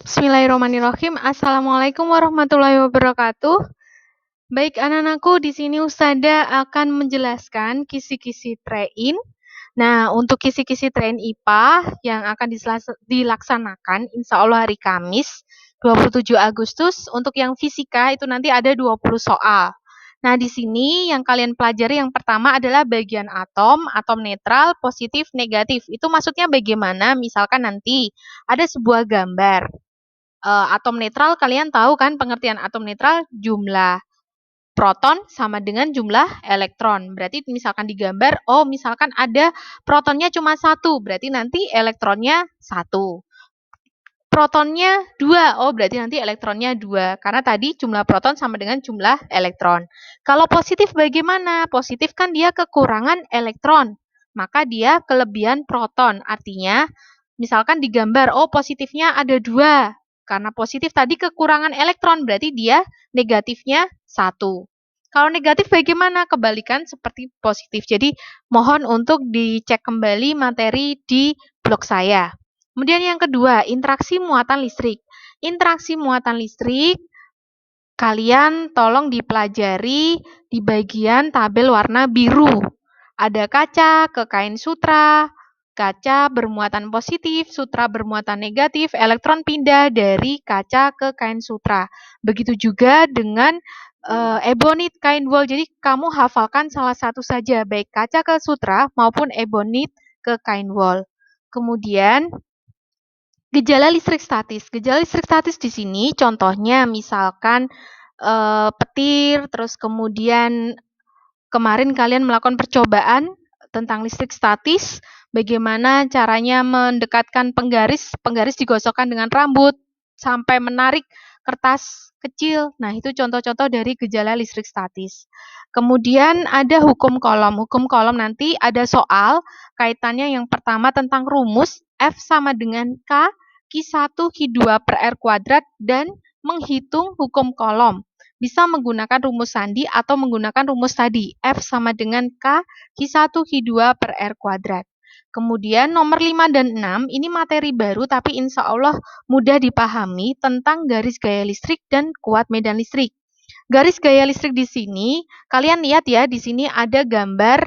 Bismillahirrahmanirrahim. Assalamualaikum warahmatullahi wabarakatuh. Baik anak-anakku, di sini Ustazah akan menjelaskan kisi-kisi train. Nah, untuk kisi-kisi train IPA yang akan dilaksanakan insya Allah hari Kamis 27 Agustus. Untuk yang fisika itu nanti ada 20 soal. Nah, di sini yang kalian pelajari yang pertama adalah bagian atom netral, positif, negatif. Itu maksudnya bagaimana? Misalkan nanti ada sebuah gambar. Atom netral kalian tahu kan pengertian atom netral, jumlah proton sama dengan jumlah elektron. Berarti misalkan digambar, misalkan ada protonnya cuma satu, berarti nanti elektronnya satu. Protonnya 2, berarti nanti elektronnya 2. Karena tadi jumlah proton sama dengan jumlah elektron. Kalau positif bagaimana? Positif kan dia kekurangan elektron, maka dia kelebihan proton. Artinya, misalkan digambar, positifnya ada 2. Karena positif tadi kekurangan elektron, berarti dia negatifnya 1. Kalau negatif bagaimana? Kebalikan seperti positif. Jadi, mohon untuk dicek kembali materi di blog saya. Kemudian yang kedua, interaksi muatan listrik. Interaksi muatan listrik, kalian tolong dipelajari di bagian tabel warna biru. Ada kaca ke kain sutra, kaca bermuatan positif, sutra bermuatan negatif, elektron pindah dari kaca ke kain sutra. Begitu juga dengan ebonit kain wol. Jadi kamu hafalkan salah satu saja, baik kaca ke sutra maupun ebonit ke kain wol. Kemudian gejala listrik statis. Gejala listrik statis di sini contohnya misalkan petir, terus kemudian kemarin kalian melakukan percobaan tentang listrik statis, bagaimana caranya mendekatkan penggaris digosokkan dengan rambut sampai menarik kertas kecil. Nah, itu contoh-contoh dari gejala listrik statis. Kemudian ada hukum kolom. Hukum kolom nanti ada soal kaitannya yang pertama tentang rumus F sama dengan K, Q1, Q2 per R kuadrat, dan menghitung hukum kolom. Bisa menggunakan rumus sandi atau menggunakan rumus tadi, F sama dengan K, Q1, Q2 per R kuadrat. Kemudian nomor 5 dan 6, ini materi baru tapi insya Allah mudah dipahami tentang garis gaya listrik dan kuat medan listrik. Garis gaya listrik di sini, kalian lihat ya, di sini ada gambar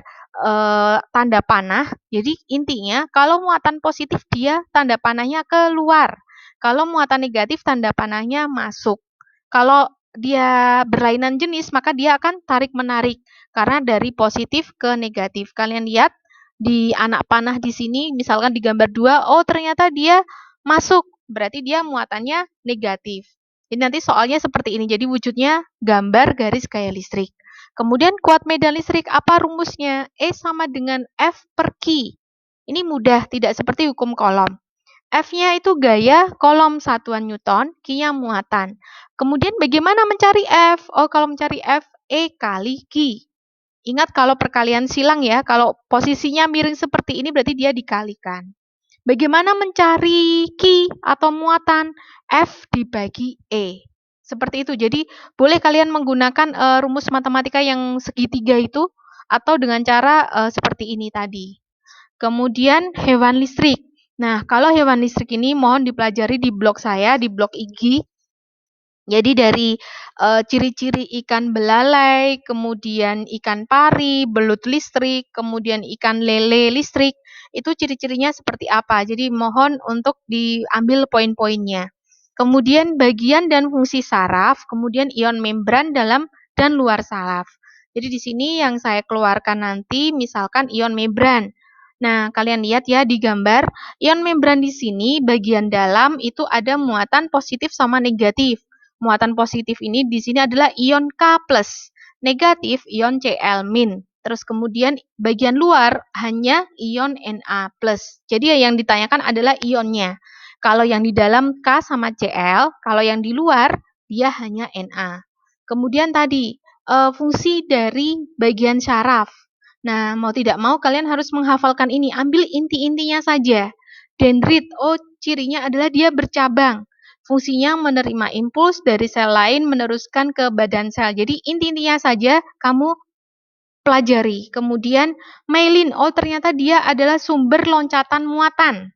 tanda panah. Jadi intinya kalau muatan positif dia tanda panahnya keluar. Kalau muatan negatif tanda panahnya masuk. Kalau dia berlainan jenis maka dia akan tarik-menarik karena dari positif ke negatif. Kalian lihat di anak panah di sini misalkan di gambar 2, ternyata dia masuk, berarti dia muatannya negatif. Jadi nanti soalnya seperti ini. Jadi wujudnya gambar garis gaya listrik. Kemudian kuat medan listrik, apa rumusnya? E sama dengan F per Q. Ini mudah, tidak seperti hukum kolom. F-nya itu gaya, kolom satuan Newton, Q-nya muatan. Kemudian bagaimana mencari F? Kalau mencari F, E kali Q. Ingat kalau perkalian silang ya, kalau posisinya miring seperti ini berarti dia dikalikan. Bagaimana mencari Q atau muatan? F dibagi E. Seperti itu. Jadi boleh kalian menggunakan rumus matematika yang segitiga itu atau dengan cara seperti ini tadi. Kemudian hewan listrik. Nah, kalau hewan listrik ini mohon dipelajari di blog saya, di blog IG. Jadi dari ciri-ciri ikan belalai, kemudian ikan pari, belut listrik, kemudian ikan lele listrik, itu ciri-cirinya seperti apa. Jadi mohon untuk diambil poin-poinnya. Kemudian bagian dan fungsi saraf, kemudian ion membran dalam dan luar saraf. Jadi di sini yang saya keluarkan nanti misalkan ion membran. Nah, kalian lihat ya di gambar, ion membran di sini bagian dalam itu ada muatan positif sama negatif. Muatan positif ini di sini adalah ion K+, negatif ion Cl-. Terus kemudian bagian luar hanya ion Na+. Jadi yang ditanyakan adalah ionnya. Kalau yang di dalam K sama Cl, kalau yang di luar dia hanya Na. Kemudian tadi fungsi dari bagian syaraf. Nah, mau tidak mau kalian harus menghafalkan ini. Ambil inti-intinya saja. Dendrit, cirinya adalah dia bercabang. Fungsinya menerima impuls dari sel lain meneruskan ke badan sel. Jadi inti-intinya saja kamu pelajari. Kemudian myelin, ternyata dia adalah sumber loncatan muatan.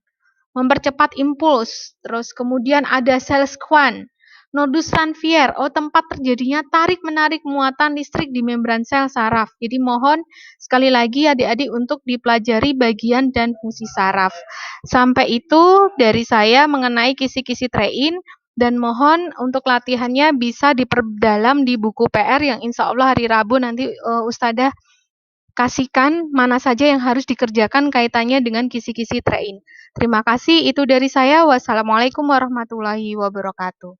mempercepat impuls. Terus kemudian ada sales squan, nodus Ranvier, tempat terjadinya tarik-menarik muatan listrik di membran sel saraf. Jadi mohon sekali lagi adik-adik untuk dipelajari bagian dan fungsi saraf. Sampai itu dari saya mengenai kisi-kisi trein, dan mohon untuk latihannya bisa diperdalam di buku PR yang insya Allah hari Rabu nanti Ustadzah kasihkan mana saja yang harus dikerjakan kaitannya dengan kisi-kisi trein. Terima kasih, itu dari saya. Wassalamualaikum warahmatullahi wabarakatuh.